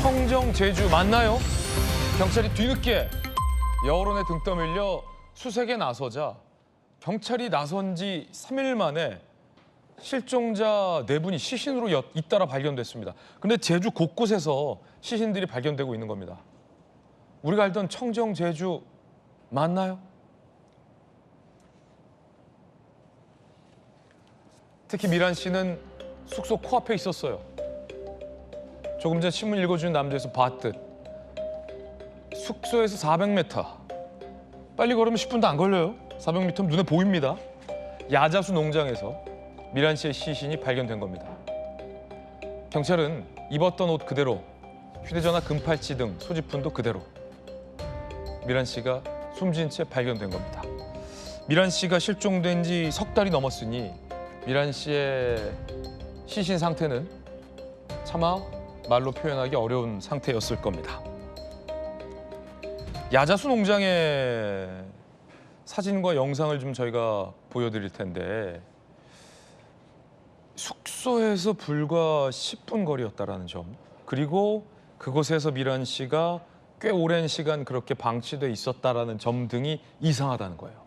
청정 제주 맞나요? 경찰이 뒤늦게 여론에 등 떠밀려 수색에 나서자 경찰이 나선 지 3일 만에 실종자 4분이 시신으로 잇따라 발견됐습니다. 그런데 제주 곳곳에서 시신들이 발견되고 있는 겁니다. 우리가 알던 청정 제주 맞나요? 특히 미란 씨는 숙소 코앞에 있었어요. 조금 전 신문 읽어주는 남자에서 봤듯 숙소에서 400m. 빨리 걸으면 10분도 안 걸려요. 400m면 눈에 보입니다. 야자수 농장에서 미란 씨의 시신이 발견된 겁니다. 경찰은 입었던 옷 그대로, 휴대전화 금팔찌 등 소지품도 그대로 미란 씨가 숨진 채 발견된 겁니다. 미란 씨가 실종된 지 석 달이 넘었으니 미란 씨의 시신 상태는 차마 말로 표현하기 어려운 상태였을 겁니다. 야자수 농장의 사진과 영상을 좀 저희가 보여드릴 텐데 숙소에서 불과 10분 거리였다라는 점, 그리고 그곳에서 미란 씨가 꽤 오랜 시간 그렇게 방치돼 있었다라는 점 등이 이상하다는 거예요.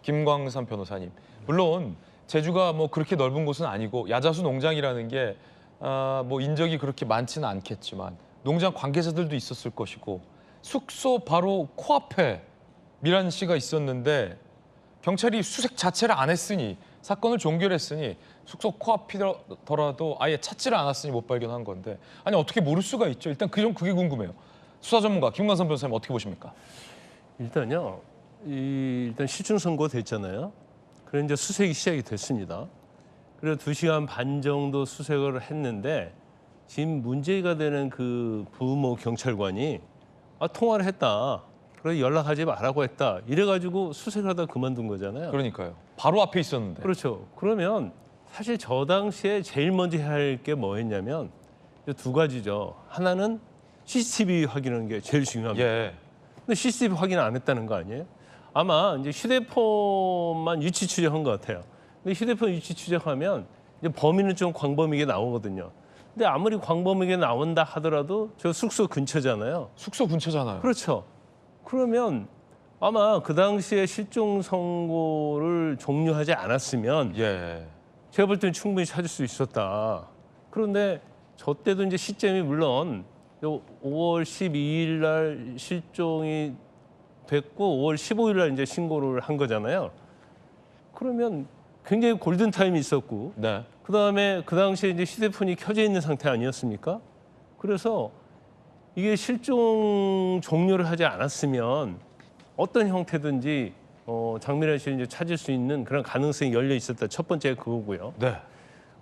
김광삼 변호사님, 물론 제주가 뭐 그렇게 넓은 곳은 아니고 야자수 농장이라는 게 뭐 인적이 그렇게 많지는 않겠지만 농장 관계자들도 있었을 것이고 숙소 바로 코앞에 미란 씨가 있었는데 경찰이 수색 자체를 안 했으니, 사건을 종결했으니 숙소 코앞이더라도 아예 찾지를 않았으니 못 발견한 건데, 아니 어떻게 모를 수가 있죠? 일단 그게 궁금해요. 수사 전문가 김광삼 변호사님 어떻게 보십니까? 일단요, 일단 실종 선고됐잖아요. 그래서 이제 수색이 시작이 됐습니다. 그래서 2시간 반 정도 수색을 했는데 지금 문제가 되는 그 부모 경찰관이 통화를 했다. 그래서 연락하지 말라고 했다. 이래가지고 수색을 하다 그만둔 거잖아요. 그러니까요. 바로 앞에 있었는데. 그렇죠. 그러면 사실 저 당시에 제일 먼저 해야 할 게 뭐였냐면 2가지죠. 하나는 CCTV 확인하는 게 제일 중요합니다. 예. 근데 CCTV 확인 안 했다는 거 아니에요? 아마 이제 휴대폰만 위치 추적한 것 같아요. 근데 휴대폰 위치 추적하면 이제 범인은 좀 광범위하게 나오거든요. 근데 아무리 광범위하게 나온다 하더라도 저 숙소 근처잖아요. 숙소 근처잖아요. 그렇죠. 그러면 아마 그 당시에 실종 선고를 종료하지 않았으면 예. 제가 볼 때는 충분히 찾을 수 있었다. 그런데 저 때도 이제 시점이 물론 5월 12일 날 실종이 됐고 5월 15일 날 이제 신고를 한 거잖아요. 그러면 굉장히 골든 타임이 있었고, 네. 그다음에 그 당시에 이제 휴대폰이 켜져 있는 상태 아니었습니까? 그래서 이게 실종 종료를 하지 않았으면 어떤 형태든지 장미란 씨를 이제 찾을 수 있는 그런 가능성이 열려 있었다. 첫 번째가 그거고요. 네.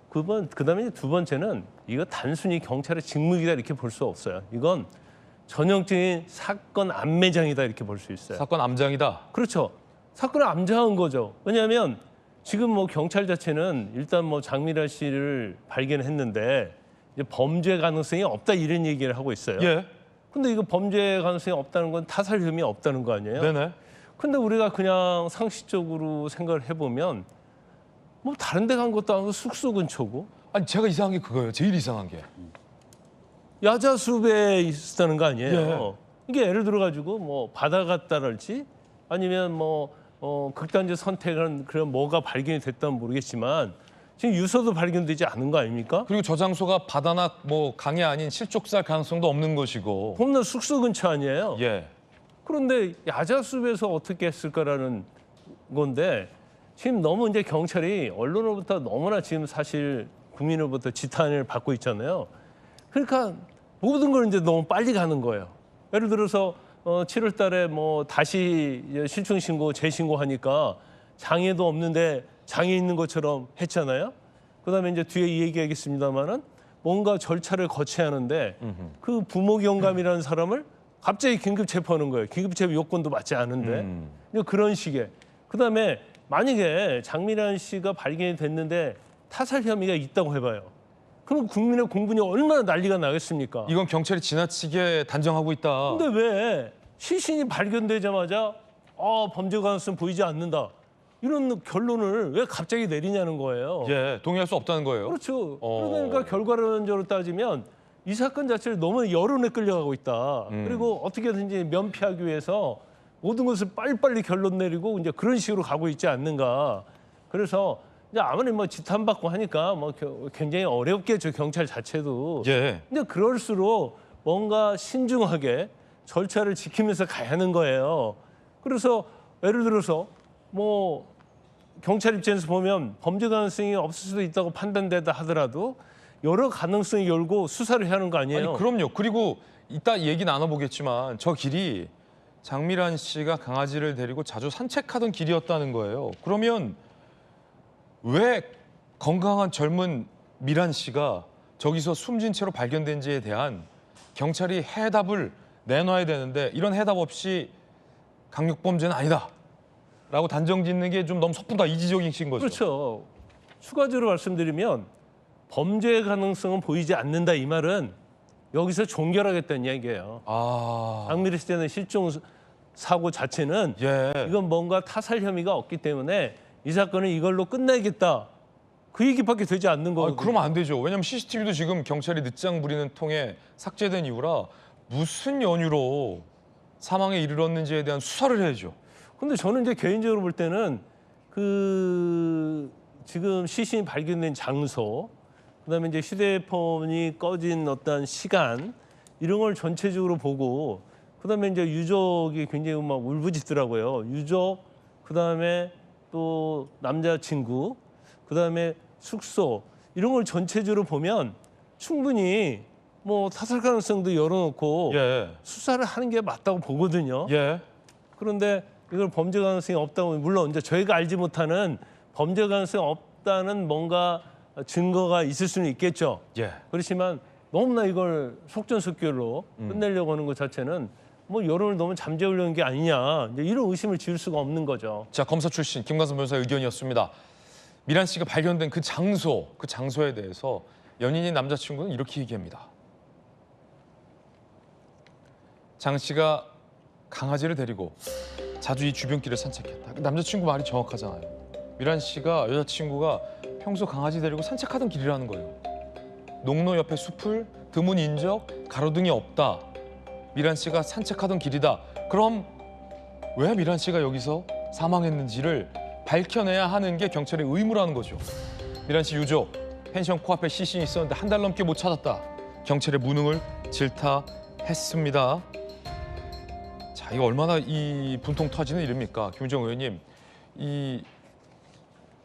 그다음에 2번째는 이거 단순히 경찰의 직무이다 이렇게 볼 수 없어요. 이건 전형적인 사건 암매장이다 이렇게 볼 수 있어요. 사건 암장이다. 그렇죠. 사건을 암장한 거죠. 왜냐하면 지금 뭐 경찰 자체는 일단 뭐 장미란 씨를 발견했는데 이제 범죄 가능성이 없다 이런 얘기를 하고 있어요. 예. 근데 이거 범죄 가능성이 없다는 건 타살 혐의 없다는 거 아니에요? 네네. 근데 우리가 그냥 상식적으로 생각을 해보면 뭐 다른 데 간 것도 아니고 숙소 근처고 아니 제가 이상한 게 그거예요. 제일 이상한 게. 야자수에 있었다는 거 아니에요? 예. 이게 예를 들어가지고 뭐 바다 갔다랄지 아니면 뭐 극단적 선택은 그런 뭐가 발견이 됐다면 모르겠지만 지금 유서도 발견되지 않은 거 아닙니까? 그리고 저 장소가 바다나 뭐 강이 아닌 실족살 가능성도 없는 것이고. 봄날 숙소 근처 아니에요? 예. 그런데 야자수에서 어떻게 했을까라는 건데 지금 너무 이제 경찰이 언론으로부터 너무나 지금 사실 국민으로부터 지탄을 받고 있잖아요. 그러니까 모든 걸 이제 너무 빨리 가는 거예요. 예를 들어서 7월 달에 뭐 다시 실종 신고, 재신고하니까 장애도 없는데 장애 있는 것처럼 했잖아요. 그다음에 이제 뒤에 이 얘기하겠습니다만은 뭔가 절차를 거쳐야 하는데 그 부모 경감이라는 사람을 갑자기 긴급 체포하는 거예요. 긴급 체포 요건도 맞지 않은데 그런 식의. 그다음에 만약에 장미란 씨가 발견이 됐는데 타살 혐의가 있다고 해봐요. 그럼 국민의 공분이 얼마나 난리가 나겠습니까? 이건 경찰이 지나치게 단정하고 있다. 근데 왜 시신이 발견되자마자 범죄 가능성 보이지 않는다. 이런 결론을 왜 갑자기 내리냐는 거예요. 예, 동의할 수 없다는 거예요. 그렇죠. 그러니까 결과론적으로 따지면 이 사건 자체를 너무 여론에 끌려가고 있다. 그리고 어떻게든지 면피하기 위해서 모든 것을 빨리빨리 결론 내리고 이제 그런 식으로 가고 있지 않는가. 그래서 이제 아무리 뭐 지탄받고 하니까 뭐 굉장히 어렵겠죠, 경찰 자체도. 예. 근데 그럴수록 뭔가 신중하게 절차를 지키면서 가야 하는 거예요. 그래서 예를 들어서 뭐 경찰 입장에서 보면 범죄 가능성이 없을 수도 있다고 판단되다 하더라도 여러 가능성이 열고 수사를 해야 하는 거 아니에요? 아니 그럼요. 그리고 이따 얘기 나눠보겠지만 저 길이 장미란 씨가 강아지를 데리고 자주 산책하던 길이었다는 거예요. 그러면 왜 건강한 젊은 미란 씨가 저기서 숨진 채로 발견된지에 대한 경찰이 해답을 내놔야 되는데 이런 해답 없이 강력범죄는 아니다 라고 단정 짓는 게 좀 너무 섣부르다, 이지적이신 거죠. 그렇죠. 추가적으로 말씀드리면 범죄 가능성은 보이지 않는다 이 말은 여기서 종결하겠다는 얘기예요. 장미래 씨의 실종 사고 자체는 예. 이건 뭔가 타살 혐의가 없기 때문에 이 사건은 이걸로 끝내겠다. 그 얘기밖에 되지 않는 거거든요. 그러면 안 되죠. 왜냐하면 CCTV도 지금 경찰이 늦장 부리는 통에 삭제된 이유라 무슨 연유로 사망에 이르렀는지에 대한 수사를 해야죠. 근데 저는 이제 개인적으로 볼 때는 그 지금 시신이 발견된 장소, 그다음에 이제 휴대폰이 꺼진 어떤 시간 이런 걸 전체적으로 보고 그다음에 이제 유족이 굉장히 막 울부짖더라고요. 유족, 그다음에 또 남자친구, 그다음에 숙소 이런 걸 전체적으로 보면 충분히 뭐 타살 가능성도 열어놓고 예. 수사를 하는 게 맞다고 보거든요. 예. 그런데 이걸 범죄 가능성이 없다고, 물론 이제 저희가 알지 못하는 범죄 가능성이 없다는 뭔가 증거가 있을 수는 있겠죠. 예. 그렇지만 너무나 이걸 속전속결로 끝내려고 하는 것 자체는 뭐 여론을 너무 잠재우려는 게 아니냐, 이제 이런 의심을 지울 수가 없는 거죠. 자, 검사 출신 김광선 변호사의 의견이었습니다. 미란 씨가 발견된 그 장소에 대해서 연인인 남자친구는 이렇게 얘기합니다. 장 씨가 강아지를 데리고 자주 이 주변길을 산책했다. 남자친구 말이 정확하잖아요. 미란 씨가 여자친구가 평소 강아지 데리고 산책하던 길이라는 거예요. 농로 옆에 숲을 드문 인적, 가로등이 없다. 미란 씨가 산책하던 길이다. 그럼 왜 미란 씨가 여기서 사망했는지를 밝혀내야 하는 게 경찰의 의무라는 거죠. 미란 씨 유족, 펜션 코앞에 시신이 있었는데 한 달 넘게 못 찾았다. 경찰의 무능을 질타했습니다. 자, 이거 얼마나 이 분통 터지는 일입니까? 김우정 의원님, 이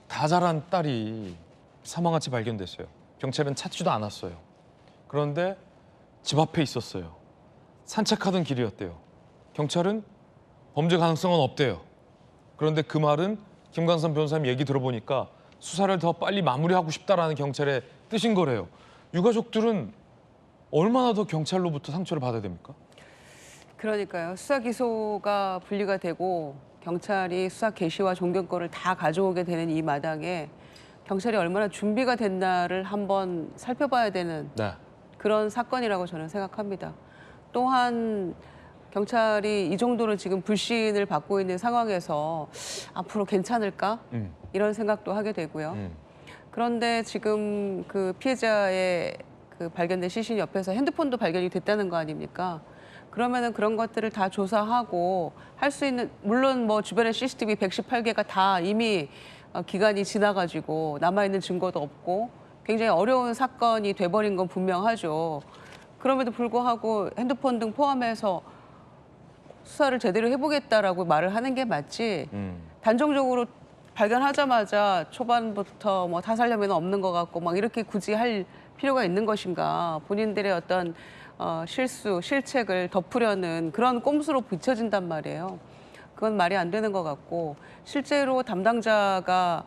다 자란 딸이 사망한 채 발견됐어요. 경찰은 찾지도 않았어요. 그런데 집 앞에 있었어요. 산책하던 길이었대요. 경찰은 범죄 가능성은 없대요. 그런데 그 말은 김광선 변호사님 얘기 들어보니까 수사를 더 빨리 마무리하고 싶다라는 경찰의 뜻인 거래요. 유가족들은 얼마나 더 경찰로부터 상처를 받아야 됩니까? 그러니까요. 수사 기소가 분리가 되고 경찰이 수사 개시와 종결권을 다 가져오게 되는 이 마당에 경찰이 얼마나 준비가 됐나를 한번 살펴봐야 되는 네. 그런 사건이라고 저는 생각합니다. 또한 경찰이 이 정도로 지금 불신을 받고 있는 상황에서 앞으로 괜찮을까? 이런 생각도 하게 되고요. 그런데 지금 그 피해자의 그 발견된 시신 옆에서 핸드폰도 발견이 됐다는 거 아닙니까? 그러면은 그런 것들을 다 조사하고 할 수 있는, 물론 뭐 주변에 CCTV 118개가 다 이미 기간이 지나가지고 남아있는 증거도 없고 굉장히 어려운 사건이 돼버린 건 분명하죠. 그럼에도 불구하고 핸드폰 등 포함해서 수사를 제대로 해보겠다라고 말을 하는 게 맞지, 단정적으로 발견하자마자 초반부터 뭐 타살 혐의는 없는 것 같고 막 이렇게 굳이 할 필요가 있는 것인가. 본인들의 어떤 실수, 실책을 덮으려는 그런 꼼수로 비춰진단 말이에요. 그건 말이 안 되는 것 같고, 실제로 담당자가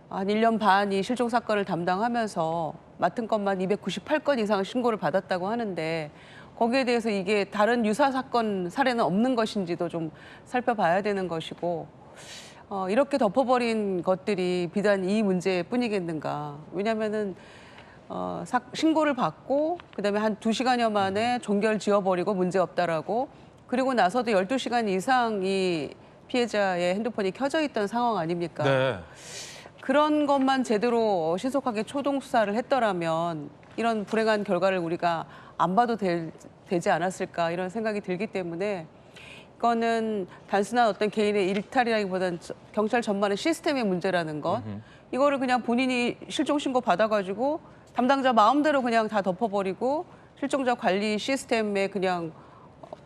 한 1년 반 이 실종 사건을 담당하면서 맡은 것만 298건 이상 신고를 받았다고 하는데 거기에 대해서 이게 다른 유사 사건 사례는 없는 것인지도 좀 살펴봐야 되는 것이고, 이렇게 덮어버린 것들이 비단 이 문제뿐이겠는가. 왜냐면은 신고를 받고 그다음에 한 2시간여 만에 종결 지워버리고 문제 없다라고, 그리고 나서도 12시간 이상 이 피해자의 핸드폰이 켜져 있던 상황 아닙니까? 네. 그런 것만 제대로 신속하게 초동 수사를 했더라면 이런 불행한 결과를 우리가 안 봐도 되지 않았을까 이런 생각이 들기 때문에 이거는 단순한 어떤 개인의 일탈이라기보다는 경찰 전반의 시스템의 문제라는 것. 이거를 그냥 본인이 실종 신고 받아가지고 담당자 마음대로 그냥 다 덮어버리고 실종자 관리 시스템에 그냥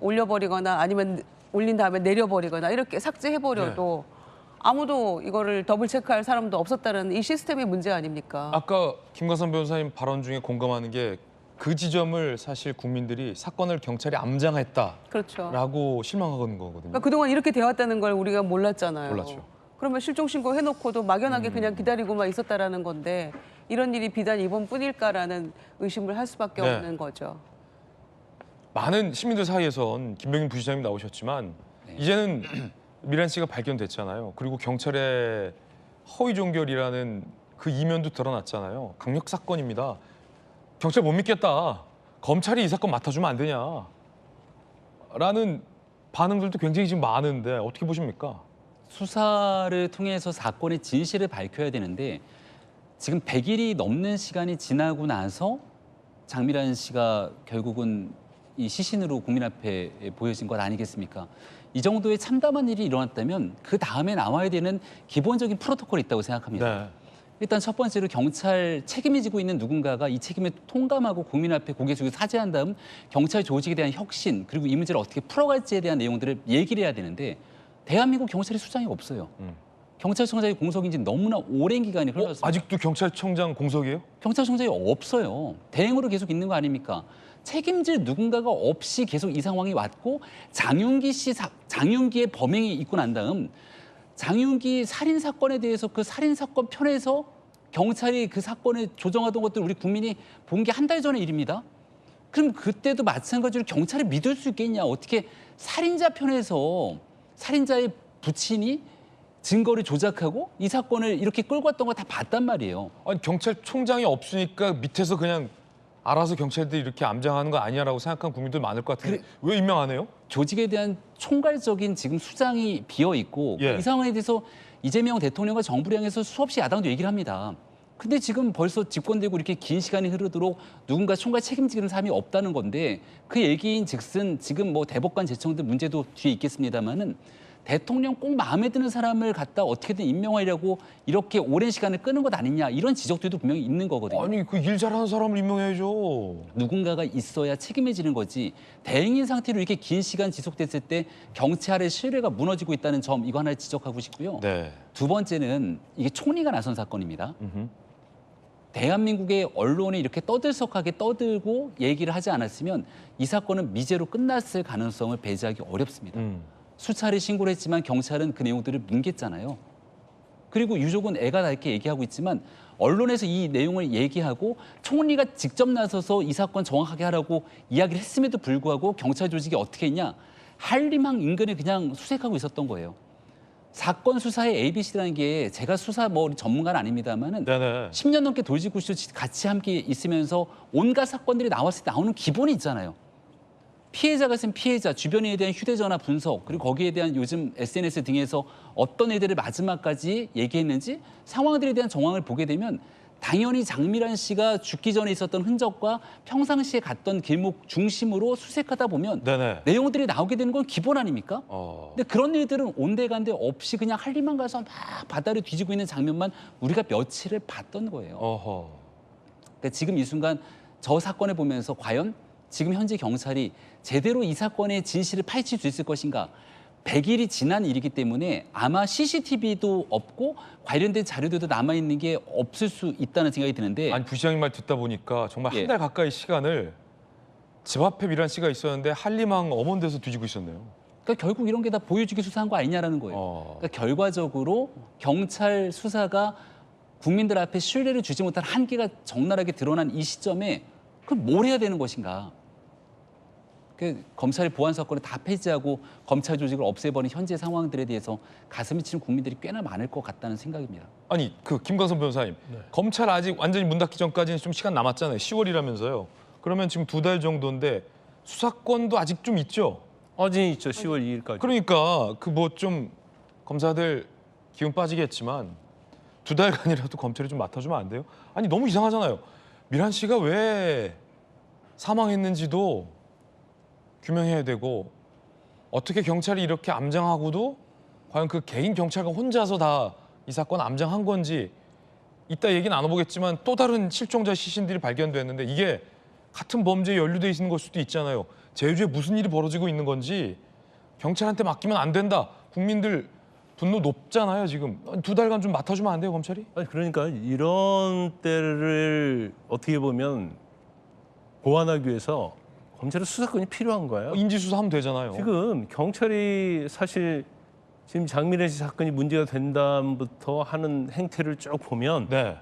올려버리거나 아니면 올린 다음에 내려버리거나 이렇게 삭제해버려도 아무도 이거를 더블 체크할 사람도 없었다는 이 시스템의 문제 아닙니까? 아까 김광선 변호사님 발언 중에 공감하는 게 그 지점을 사실 국민들이 사건을 경찰이 암장했다라고 그렇죠. 실망하는 거거든요. 그러니까 그동안 이렇게 되었다는 걸 우리가 몰랐잖아요. 몰랐죠. 그러면 실종 신고 해놓고도 막연하게 그냥 기다리고만 있었다라는 건데 이런 일이 비단 이번뿐일까라는 의심을 할 수밖에 네. 없는 거죠. 많은 시민들 사이에선 김병인 부시장님 나오셨지만 이제는 미란 씨가 발견됐잖아요. 그리고 경찰의 허위 종결이라는 그 이면도 드러났잖아요. 강력 사건입니다. 경찰 못 믿겠다. 검찰이 이 사건 맡아주면 안 되냐. 라는 반응들도 굉장히 지금 많은데 어떻게 보십니까? 수사를 통해서 사건의 진실을 밝혀야 되는데 지금 100일이 넘는 시간이 지나고 나서 장미란 씨가 결국은 이 시신으로 국민 앞에 보여진 것 아니겠습니까? 이 정도의 참담한 일이 일어났다면 그 다음에 나와야 되는 기본적인 프로토콜이 있다고 생각합니다. 네. 일단 첫 번째로 경찰 책임이 지고 있는 누군가가 이 책임을 통감하고 국민 앞에 고개 숙여 사죄한 다음 경찰 조직에 대한 혁신 그리고 이 문제를 어떻게 풀어갈지에 대한 내용들을 얘기를 해야 되는데 대한민국 경찰이 수장이 없어요. 경찰청장이 공석인 지 너무나 오랜 기간이 흘렀습니다. 아직도 경찰청장 공석이에요? 경찰청장이 없어요. 대행으로 계속 있는 거 아닙니까? 책임질 누군가가 없이 계속 이 상황이 왔고 장윤기의 범행이 있고 난 다음 장윤기 살인 사건에 대해서 그 살인 사건 편에서 경찰이 그 사건을 조정하던 것들 우리 국민이 본 게 한 달 전의 일입니다. 그럼 그때도 마찬가지로 경찰을 믿을 수 있겠냐? 어떻게 살인자 편에서 살인자의 부친이 증거를 조작하고 이 사건을 이렇게 끌고 왔던 거 다 봤단 말이에요. 아니 경찰총장이 없으니까 밑에서 그냥 알아서 경찰들이 이렇게 암장하는 거 아니냐라고 생각하는 국민들 많을 것 같은데 왜 임명 안 해요? 조직에 대한 총괄적인 지금 수장이 비어 있고 예. 이 상황에 대해서 이재명 대통령과 정부를 향해서 수없이 야당도 얘기를 합니다. 근데 지금 벌써 집권되고 이렇게 긴 시간이 흐르도록 누군가 총괄 책임지는 사람이 없다는 건데 그 얘기인 즉슨 지금 뭐 대법관 제청 등 문제도 뒤에 있겠습니다만은 대통령 꼭 마음에 드는 사람을 갖다 어떻게든 임명하려고 이렇게 오랜 시간을 끄는 것 아니냐 이런 지적들도 분명히 있는 거거든요. 아니 그 일 잘하는 사람을 임명해야죠. 누군가가 있어야 책임을 지는 거지 대행인 상태로 이렇게 긴 시간 지속됐을 때 경찰의 신뢰가 무너지고 있다는 점 이거 하나 지적하고 싶고요. 네. 두 번째는 이게 총리가 나선 사건입니다. 대한민국의 언론이 이렇게 떠들썩하게 떠들고 얘기를 하지 않았으면 이 사건은 미제로 끝났을 가능성을 배제하기 어렵습니다. 수차례 신고를 했지만 경찰은 그 내용들을 뭉갰잖아요. 그리고 유족은 애가 닳게 얘기하고 있지만 언론에서 이 내용을 얘기하고 총리가 직접 나서서 이 사건 정확하게 하라고 이야기를 했음에도 불구하고 경찰 조직이 어떻게 했냐. 한림항 인근에 그냥 수색하고 있었던 거예요. 사건 수사의 ABC라는 게 제가 수사 뭐 전문가는 아닙니다만은 네네. 10년 넘게 돌직구시 같이 함께 있으면서 온갖 사건들이 나왔을 때 나오는 기본이 있잖아요. 피해자가 있으면 피해자, 주변에 대한 휴대전화 분석, 그리고 거기에 대한 요즘 SNS 등에서 어떤 애들을 마지막까지 얘기했는지 상황들에 대한 정황을 보게 되면 당연히 장미란 씨가 죽기 전에 있었던 흔적과 평상시에 갔던 길목 중심으로 수색하다 보면 네네. 내용들이 나오게 되는 건 기본 아닙니까? 어. 근데 그런 일들은 온데간데 없이 그냥 할 일만 가서 막 바다를 뒤지고 있는 장면만 우리가 며칠을 봤던 거예요. 어허. 그러니까 지금 이 순간 저 사건을 보면서 과연 지금 현재 경찰이 제대로 이 사건의 진실을 파헤칠 수 있을 것인가? 100일이 지난 일이기 때문에 아마 CCTV도 없고 관련된 자료들도 남아있는 게 없을 수 있다는 생각이 드는데 아니 부시장님 말 듣다 보니까 정말 예. 한 달 가까이 시간을 집 앞에 미란 씨가 있었는데 한림항 엄원대에서 뒤지고 있었네요. 그러니까 결국 이런 게 다 보여주기 수사한 거 아니냐라는 거예요. 그러니까 결과적으로 경찰 수사가 국민들 앞에 신뢰를 주지 못한 한계가 적나라하게 드러난 이 시점에 그럼 뭘 해야 되는 것인가? 그 검찰의 보안 사건을 다 폐지하고 검찰 조직을 없애버린 현재 상황들에 대해서 가슴이 치는 국민들이 꽤나 많을 것 같다는 생각입니다. 아니 그 김광선 변호사님 검찰 아직 완전히 문 닫기 전까지는 좀 시간 남았잖아요. 10월이라면서요. 그러면 지금 2달 정도인데 수사권도 아직 좀 있죠. 어제 있죠. 10월 2일까지. 그러니까 그 뭐 좀 검사들 기운 빠지겠지만 2달간이라도 검찰이 좀 맡아주면 안 돼요? 아니 너무 이상하잖아요. 미란 씨가 왜 사망했는지도 규명해야 되고 어떻게 경찰이 이렇게 암장하고도 과연 그 개인 경찰관 혼자서 다 이 사건 암장한 건지 이따 얘기 나눠보겠지만 또 다른 실종자 시신들이 발견됐는데 이게 같은 범죄에 연루돼 있는 걸 수도 있잖아요. 제주에 무슨 일이 벌어지고 있는 건지 경찰한테 맡기면 안 된다. 국민들 분노 높잖아요 지금. 2달간 좀 맡아주면 안 돼요 검찰이? 아니 그러니까 이런 때를 어떻게 보면 보완하기 위해서 검찰의 수사권이 필요한 거예요. 인지수사하면 되잖아요. 지금 경찰이 사실 지금 장미래 씨 사건이 문제가 된 다음부터 하는 행태를 쭉 보면 네.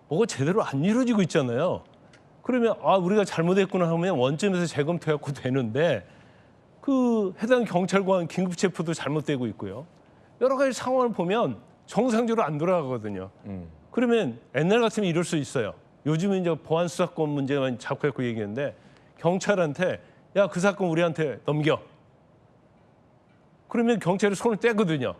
뭐가 제대로 안 이루어지고 있잖아요. 그러면 아 우리가 잘못했구나 하면 원점에서 재검토해갖고 되는데 그 해당 경찰관 긴급 체포도 잘못되고 있고요. 여러 가지 상황을 보면 정상적으로 안 돌아가거든요. 그러면 옛날 같으면 이럴 수 있어요. 요즘은 이제 보안 수사권 문제만 자꾸 해서 얘기하는데 경찰한테 야 그 사건 우리한테 넘겨. 그러면 경찰이 손을 떼거든요.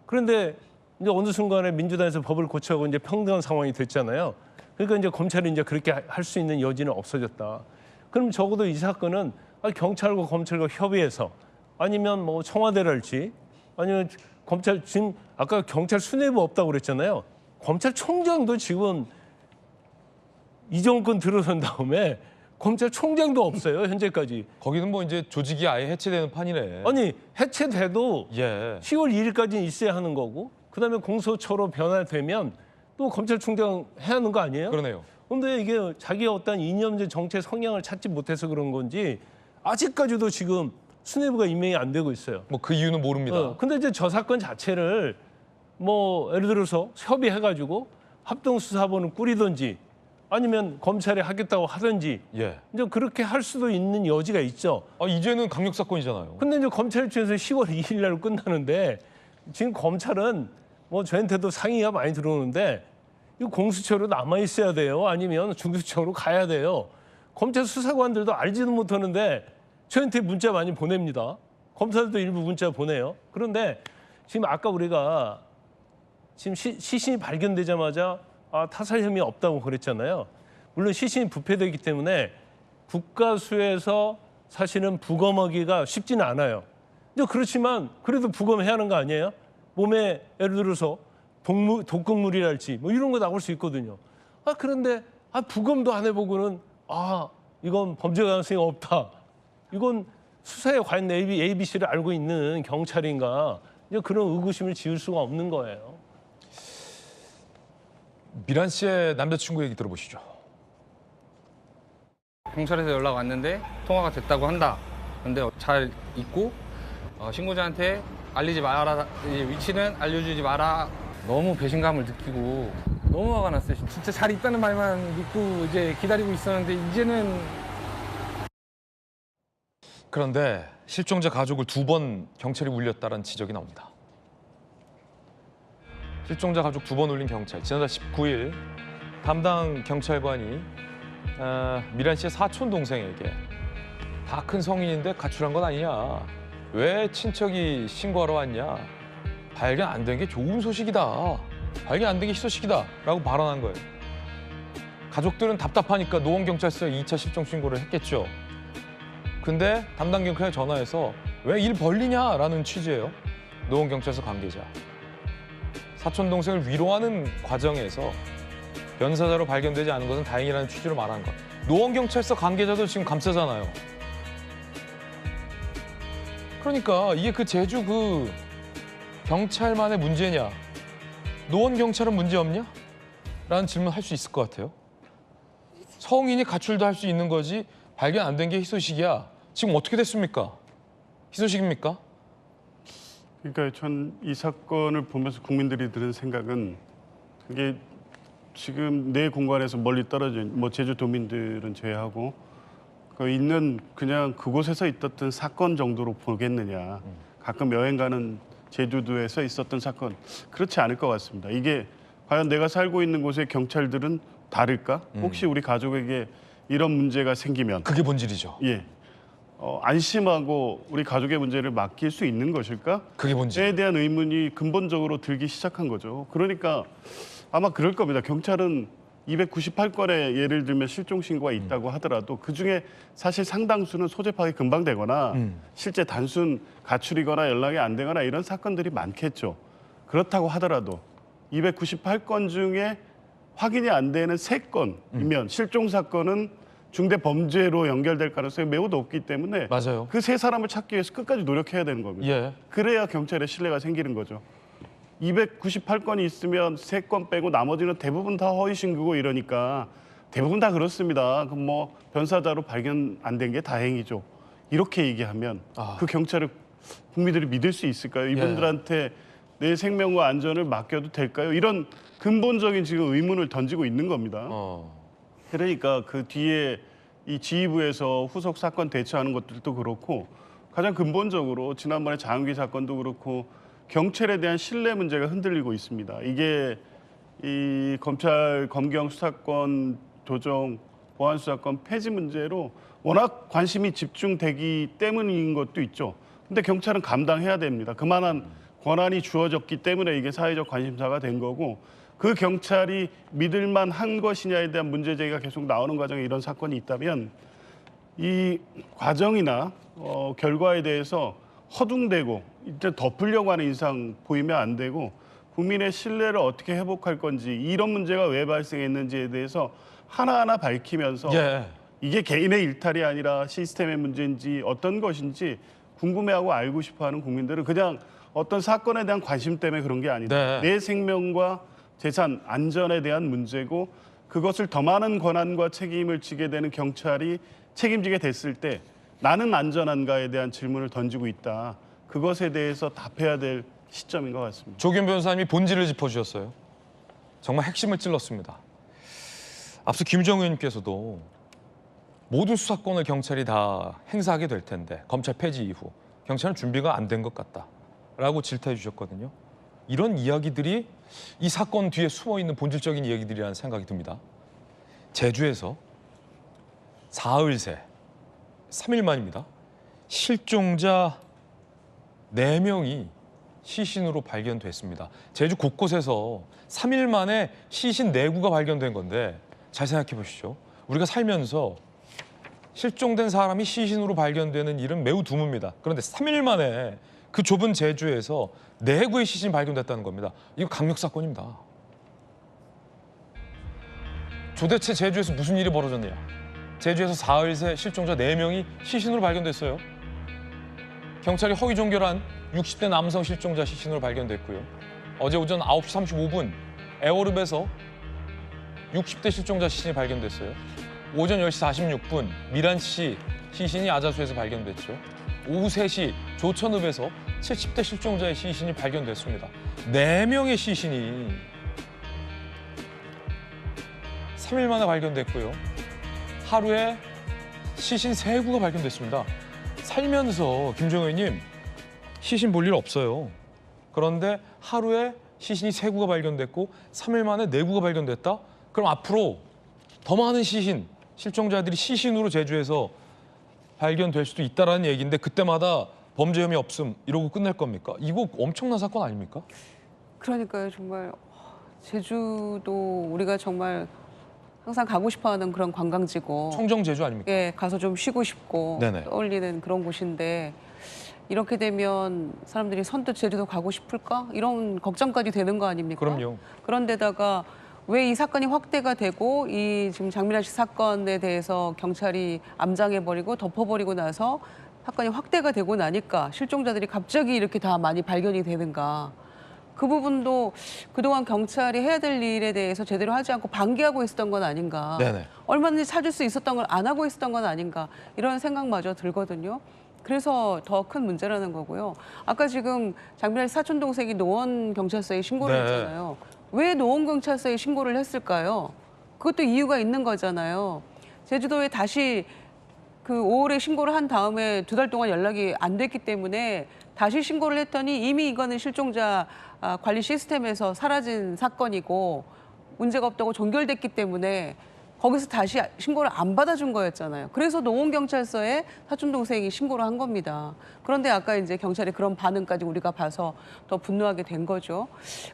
그런데 이제 어느 순간에 민주당에서 법을 고쳐고 이제 평등한 상황이 됐잖아요. 그러니까 이제 검찰이 이제 그렇게 할 수 있는 여지는 없어졌다. 그럼 적어도 이 사건은 경찰과 검찰과 협의해서 아니면 뭐 청와대랄지 아니면 검찰 지금 아까 경찰 수뇌부 없다고 그랬잖아요. 검찰총장도 지금 이 정권 들어선 다음에 검찰총장도 없어요 현재까지. 거기는 뭐 이제 조직이 아예 해체되는 판이래. 아니 해체돼도 예. 10월 2일까지는 있어야 하는 거고 그다음에 공소처로 변화되면 또 검찰총장 해야 하는 거 아니에요? 그러네요. 근데 이게 자기가 어떤 이념적 정책 성향을 찾지 못해서 그런 건지 아직까지도 지금 수뇌부가 임명이 안 되고 있어요. 뭐 그 이유는 모릅니다. 근데 이제 저 사건 자체를 뭐 예를 들어서 협의해가지고 합동수사본을 꾸리든지 아니면 검찰이 하겠다고 하든지 예. 이제 그렇게 할 수도 있는 여지가 있죠. 이제는 강력 사건이잖아요. 근데 이제 검찰 입장에서 10월 2일 날 끝나는데 지금 검찰은 뭐 저한테도 상의가 많이 들어오는데 이거 공수처로 남아 있어야 돼요. 아니면 중수청으로 가야 돼요. 검찰 수사관들도 알지도 못하는데 저한테 문자 많이 보냅니다. 검사들도 일부 문자 보내요. 그런데 지금 아까 우리가 지금 시신이 발견되자마자 타살 혐의 없다고 그랬잖아요. 물론 시신이 부패되기 때문에 국가수에서 사실은 부검하기가 쉽지는 않아요. 근데 그렇지만 그래도 부검해야 하는 거 아니에요? 몸에 예를 들어서 독극물이랄지 뭐 이런 거 나올 수 있거든요. 그런데 부검도 안 해보고는 이건 범죄 가능성이 없다. 이건 수사에 과연 ABC를 알고 있는 경찰인가? 이제 그런 의구심을 지울 수가 없는 거예요. 미란 씨의 남자친구 얘기 들어보시죠. 경찰에서 연락 왔는데 통화가 됐다고 한다. 근데 잘 있고 신고자한테 알리지 마라. 위치는 알려주지 마라. 너무 배신감을 느끼고 너무 화가 났어요. 진짜 잘 있다는 말만 믿고 이제 기다리고 있었는데 이제는. 그런데 실종자 가족을 2번 경찰이 울렸다는 지적이 나옵니다. 실종자 가족 2번 울린 경찰. 지난달 19일 담당 경찰관이 미란 씨의 사촌 동생에게 다 큰 성인인데 가출한 건 아니냐. 왜 친척이 신고하러 왔냐. 발견 안 된 게 좋은 소식이다. 발견 안 된 게 희소식이다. 라고 발언한 거예요. 가족들은 답답하니까 노원경찰서에 2차 실종 신고를 했겠죠. 근데 담당 경찰에 전화해서 왜 일 벌리냐라는 취지예요. 노원경찰서 관계자. 사촌 동생을 위로하는 과정에서 변사자로 발견되지 않은 것은 다행이라는 취지로 말한 것. 노원경찰서 관계자도 지금 감싸잖아요. 그러니까 이게 그 제주 그 경찰만의 문제냐? 노원경찰은 문제 없냐? 라는 질문 할 수 있을 것 같아요. 성인이 가출도 할 수 있는 거지 발견 안 된 게 희소식이야. 지금 어떻게 됐습니까? 희소식입니까? 그러니까 전 이 사건을 보면서 국민들이 드는 생각은 그게 지금 내 공간에서 멀리 떨어진 뭐 제주도민들은 제외하고 그 있는 그냥 그곳에서 있었던 사건 정도로 보겠느냐. 가끔 여행 가는 제주도에서 있었던 사건 그렇지 않을 것 같습니다. 이게 과연 내가 살고 있는 곳의 경찰들은 다를까? 혹시 우리 가족에게 이런 문제가 생기면 그게 본질이죠. 예. 안심하고 우리 가족의 문제를 맡길 수 있는 것일까? 그게 본질. 에 대한 의문이 근본적으로 들기 시작한 거죠. 그러니까 아마 그럴 겁니다. 경찰은 298건의 예를 들면 실종 신고가 있다고 하더라도 그중에 사실 상당수는 소재 파악이 금방 되거나 실제 단순 가출이거나 연락이 안 되거나 이런 사건들이 많겠죠. 그렇다고 하더라도 298건 중에 확인이 안 되는 3건이면 실종 사건은 중대 범죄로 연결될 가능성이 매우 높기 때문에 맞아요. 그 3사람을 찾기 위해서 끝까지 노력해야 되는 겁니다. 예. 그래야 경찰의 신뢰가 생기는 거죠. 298건이 있으면 3건 빼고 나머지는 대부분 다 허위 신고고 이러니까 대부분 다 그렇습니다. 그럼 뭐 변사자로 발견 안 된 게 다행이죠. 이렇게 얘기하면 그 경찰을 국민들이 믿을 수 있을까요? 이분들한테 내 생명과 안전을 맡겨도 될까요? 이런 근본적인 지금 의문을 던지고 있는 겁니다. 그러니까 그 뒤에 이 지휘부에서 후속 사건 대처하는 것들도 그렇고 가장 근본적으로 지난번에 장은기 사건도 그렇고 경찰에 대한 신뢰 문제가 흔들리고 있습니다. 이게 이 검찰 검경 수사권 조정 보안 수사권 폐지 문제로 워낙 관심이 집중되기 때문인 것도 있죠. 근데 경찰은 감당해야 됩니다. 그만한 권한이 주어졌기 때문에 이게 사회적 관심사가 된 거고 그 경찰이 믿을만 한 것이냐에 대한 문제 제기가 계속 나오는 과정에 이런 사건이 있다면 이 과정이나 결과에 대해서 허둥대고 이제 덮으려고 하는 인상 보이면 안 되고 국민의 신뢰를 어떻게 회복할 건지 이런 문제가 왜 발생했는지에 대해서 하나하나 밝히면서 이게 개인의 일탈이 아니라 시스템의 문제인지 어떤 것인지 궁금해하고 알고 싶어하는 국민들은 그냥 어떤 사건에 대한 관심 때문에 그런 게 아니다. 내 생명과 재산 안전에 대한 문제고 그것을 더 많은 권한과 책임을 지게 되는 경찰이 책임지게 됐을 때 나는 안전한가에 대한 질문을 던지고 있다. 그것에 대해서 답해야 될 시점인 것 같습니다. 조규현 변호사님이 본질을 짚어주셨어요. 정말 핵심을 찔렀습니다. 앞서 김정은 의원님께서도 모든 수사권을 경찰이 다 행사하게 될 텐데 검찰 폐지 이후 경찰은 준비가 안 된 것 같다라고 질타해 주셨거든요. 이런 이야기들이 이 사건 뒤에 숨어있는 본질적인 이야기들이라는 생각이 듭니다. 제주에서 사흘 새 3일 만입니다. 실종자 4명이 시신으로 발견됐습니다. 제주 곳곳에서 3일 만에 시신 4구가 발견된 건데 잘 생각해 보시죠. 우리가 살면서 실종된 사람이 시신으로 발견되는 일은 매우 드뭅니다. 그런데 3일 만에 그 좁은 제주에서 4구의 시신이 발견됐다는 겁니다. 이거 강력사건입니다. 도대체 제주에서 무슨 일이 벌어졌냐? 제주에서 사흘 새 실종자 4명이 시신으로 발견됐어요. 경찰이 허위 종결한 60대 남성 실종자 시신으로 발견됐고요. 어제 오전 9시 35분 애월읍에서 60대 실종자 시신이 발견됐어요. 오전 10시 46분 미란 씨 시신이 아자수에서 발견됐죠. 오후 3시 조천읍에서 70대 실종자의 시신이 발견됐습니다. 4명의 시신이 3일 만에 발견됐고요. 하루에 시신 3구가 발견됐습니다. 살면서 김정은 의원님 시신 볼 일 없어요. 그런데 하루에 시신이 3구가 발견됐고 3일 만에 4구가 발견됐다? 그럼 앞으로 더 많은 실종자들이 시신으로 제주에서 발견될 수도 있다는 얘기인데 그때마다 범죄 혐의 없음 이러고 끝날 겁니까? 이거 엄청난 사건 아닙니까? 그러니까요. 정말 제주도 우리가 정말 항상 가고 싶어하는 그런 관광지고 청정 제주 아닙니까? 예, 가서 좀 쉬고 싶고 네네. 떠올리는 그런 곳인데 이렇게 되면 사람들이 선뜻 제주도 가고 싶을까? 이런 걱정까지 되는 거 아닙니까? 그럼요. 그런데다가 왜 이 사건이 확대가 되고 이 지금 장민아 씨 사건에 대해서 경찰이 암장해버리고 덮어버리고 나서 사건이 확대가 되고 나니까 실종자들이 갑자기 이렇게 다 많이 발견이 되는가? 그 부분도 그동안 경찰이 해야 될 일에 대해서 제대로 하지 않고 방기하고 있었던 건 아닌가. 네네. 얼마든지 찾을 수 있었던 걸 안 하고 있었던 건 아닌가. 이런 생각마저 들거든요. 그래서 더 큰 문제라는 거고요. 아까 지금 장민아 씨 사촌 동생이 노원 경찰서에 신고를 네. 했잖아요. 왜 노원 경찰서에 신고를 했을까요? 그것도 이유가 있는 거잖아요. 제주도에 다시 그 5월에 신고를 한 다음에 2달 동안 연락이 안 됐기 때문에 다시 신고를 했더니 이미 이거는 실종자 관리 시스템에서 사라진 사건이고 문제가 없다고 종결됐기 때문에 거기서 다시 신고를 안 받아준 거였잖아요. 그래서 노원경찰서에 사촌 동생이 신고를 한 겁니다. 그런데 아까 이제 경찰이 그런 반응까지 우리가 봐서 더 분노하게 된 거죠.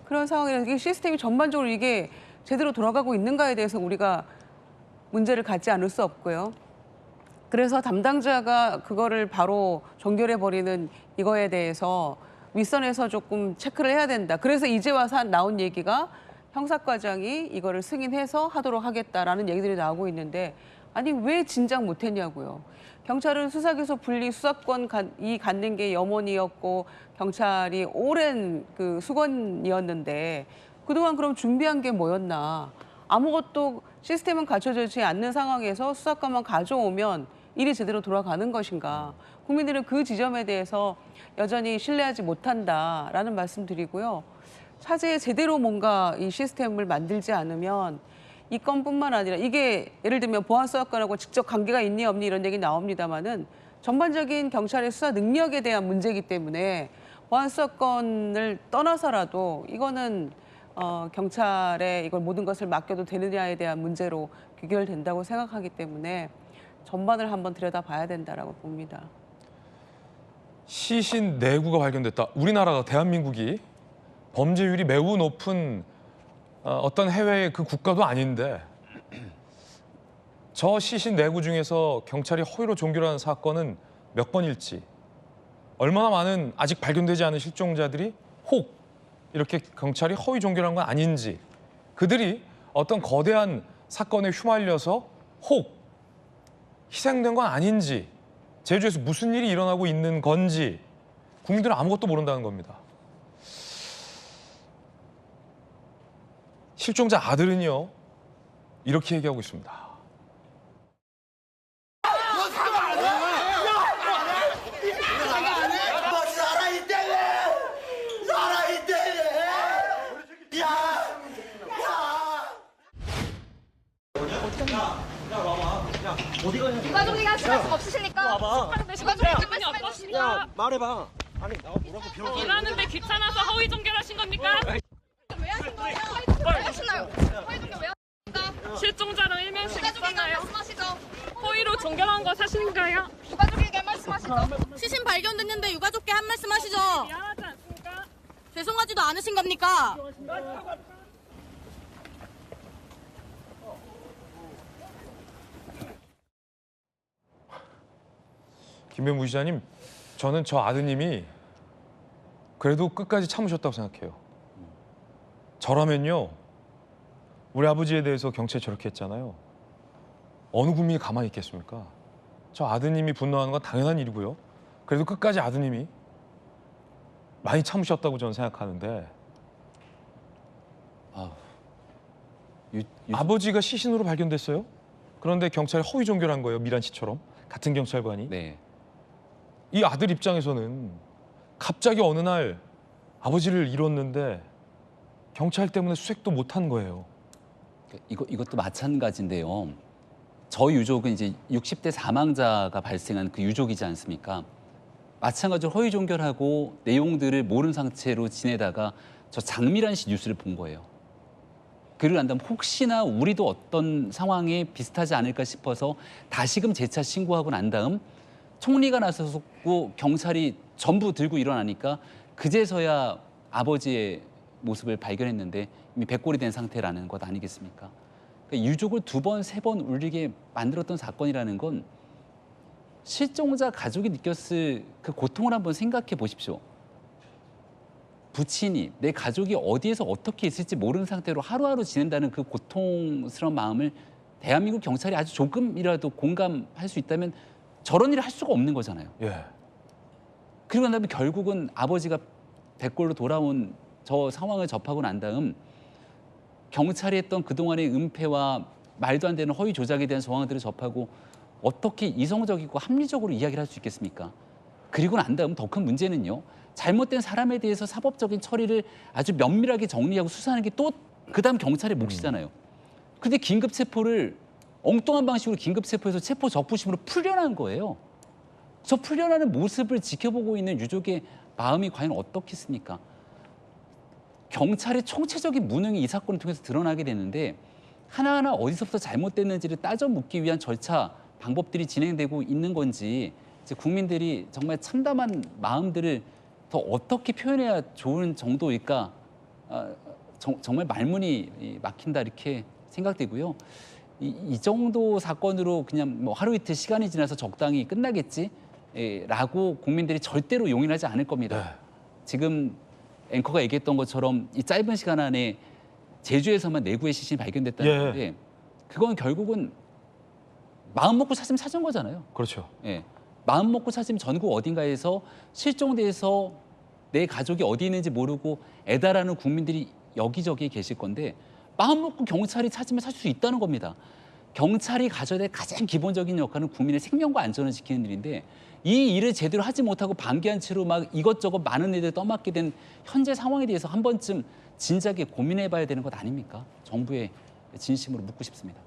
그런 상황이라서 이 시스템이 전반적으로 이게 제대로 돌아가고 있는가에 대해서 우리가 문제를 갖지 않을 수 없고요. 그래서 담당자가 그거를 바로 종결해버리는 이거에 대해서 윗선에서 조금 체크를 해야 된다. 그래서 이제 와서 나온 얘기가 형사과장이 이거를 승인해서 하도록 하겠다라는 얘기들이 나오고 있는데 아니 왜 진작 못했냐고요. 경찰은 수사기소 분리 수사권이 갖는 게 염원이었고 경찰이 오랜 그 수건이었는데 그동안 그럼 준비한 게 뭐였나. 아무것도 시스템은 갖춰지지 않는 상황에서 수사권만 가져오면 일이 제대로 돌아가는 것인가. 국민들은 그 지점에 대해서 여전히 신뢰하지 못한다라는 말씀 드리고요. 차제에 제대로 뭔가 이 시스템을 만들지 않으면 이 건뿐만 아니라 이게 예를 들면 보안수사권하고 직접 관계가 있니 없니 이런 얘기 나옵니다만은 전반적인 경찰의 수사 능력에 대한 문제이기 때문에 보안수사권을 떠나서라도 이거는 경찰에 이걸 모든 것을 맡겨도 되느냐에 대한 문제로 귀결된다고 생각하기 때문에 전반을 한번 들여다봐야 된다라고 봅니다. 시신 내구가 발견됐다. 우리나라가 대한민국이 범죄율이 매우 높은 어떤 해외의 그 국가도 아닌데 저 시신 내구 중에서 경찰이 허위로 종결하는 사건은 몇 건일지 얼마나 많은 아직 발견되지 않은 실종자들이 혹 이렇게 경찰이 허위 종결한 건 아닌지 그들이 어떤 거대한 사건에 휘말려서 혹 희생된 건 아닌지 제주에서 무슨 일이 일어나고 있는 건지 국민들은 아무것도 모른다는 겁니다. 실종자 아들은요 이렇게 얘기하고 있습니다. 유가족이가 하실 수 없으십니까? 유가족이 기분이 어떠십니까? 말해봐. 아니 나 뭐라고 빌어? 일하는데 귀찮아서 허위 종결하신 겁니까? 왜 하신 거예요? 허위 종결 왜 하시나요? 허위 종결 왜 하십니까? 실종자로 일면식 있었나요? 말씀하시죠. 허위로 종결한 거 사실인가요? 유가족에게 말씀하시죠. 시신 발견됐는데 유가족께 한 말씀 하시죠. 미안하지 않습니까? 죄송하지도 않으신 겁니까? 김병무 기자님, 저는 저 아드님이 그래도 끝까지 참으셨다고 생각해요. 저라면요, 우리 아버지에 대해서 경찰이 저렇게 했잖아요. 어느 국민이 가만히 있겠습니까? 저 아드님이 분노하는 건 당연한 일이고요. 그래도 끝까지 아드님이 많이 참으셨다고 저는 생각하는데 아버지가 시신으로 발견됐어요? 그런데 경찰이 허위 종결한 거예요. 미란 씨처럼 같은 경찰관이. 네. 이 아들 입장에서는 갑자기 어느 날 아버지를 잃었는데 경찰 때문에 수색도 못한 거예요. 이것도 마찬가지인데요. 저 유족은 이제 60대 사망자가 발생한 그 유족이지 않습니까? 마찬가지로 허위 종결하고 내용들을 모른 상태로 지내다가 저 장미란 씨 뉴스를 본 거예요. 그러고 난 다음 혹시나 우리도 어떤 상황에 비슷하지 않을까 싶어서 다시금 재차 신고하고 난 다음 총리가 나서고 경찰이 전부 들고 일어나니까 그제서야 아버지의 모습을 발견했는데 이미 백골이 된 상태라는 것 아니겠습니까? 그러니까 유족을 2번, 3번 울리게 만들었던 사건이라는 건 실종자 가족이 느꼈을 그 고통을 한번 생각해 보십시오. 부친이 내 가족이 어디에서 어떻게 있을지 모르는 상태로 하루하루 지낸다는 그 고통스러운 마음을 대한민국 경찰이 아주 조금이라도 공감할 수 있다면 저런 일을 할 수가 없는 거잖아요. 예. 그리고 난 다음에 결국은 아버지가 백골로 돌아온 저 상황을 접하고 난 다음 경찰이 했던 그동안의 은폐와 말도 안 되는 허위 조작에 대한 정황들을 접하고 어떻게 이성적이고 합리적으로 이야기를 할 수 있겠습니까? 그리고 난 다음 더 큰 문제는요. 잘못된 사람에 대해서 사법적인 처리를 아주 면밀하게 정리하고 수사하는 게 또 그다음 경찰의 몫이잖아요. 근데 긴급 체포를 엉뚱한 방식으로 긴급 체포해서 체포 적부심으로 풀려난 거예요. 저 풀려나는 모습을 지켜보고 있는 유족의 마음이 과연 어떻겠습니까? 경찰의 총체적인 무능이 이 사건을 통해서 드러나게 되는데 하나하나 어디서부터 잘못됐는지를 따져 묻기 위한 절차, 방법들이 진행되고 있는 건지 이제 국민들이 정말 참담한 마음들을 더 어떻게 표현해야 좋은 정도일까 정말 말문이 막힌다 이렇게 생각되고요. 이 정도 사건으로 그냥 뭐 하루 이틀 시간이 지나서 적당히 끝나겠지라고 국민들이 절대로 용인하지 않을 겁니다. 네. 지금 앵커가 얘기했던 것처럼 이 짧은 시간 안에 제주에서만 4구의 시신이 발견됐다는 예. 건데 그건 결국은 마음 먹고 찾으면 찾은 거잖아요. 그렇죠. 예. 마음 먹고 찾으면 전국 어딘가에서 실종돼서 내 가족이 어디 있는지 모르고 애달하는 국민들이 여기저기 계실 건데 마음 먹고 경찰이 찾으면 찾을 수 있다는 겁니다. 경찰이 가져야 될 가장 기본적인 역할은 국민의 생명과 안전을 지키는 일인데 이 일을 제대로 하지 못하고 방기한 채로 막 이것저것 많은 일을 떠맡게 된 현재 상황에 대해서 한 번쯤 진작에 고민해봐야 되는 것 아닙니까? 정부에 진심으로 묻고 싶습니다.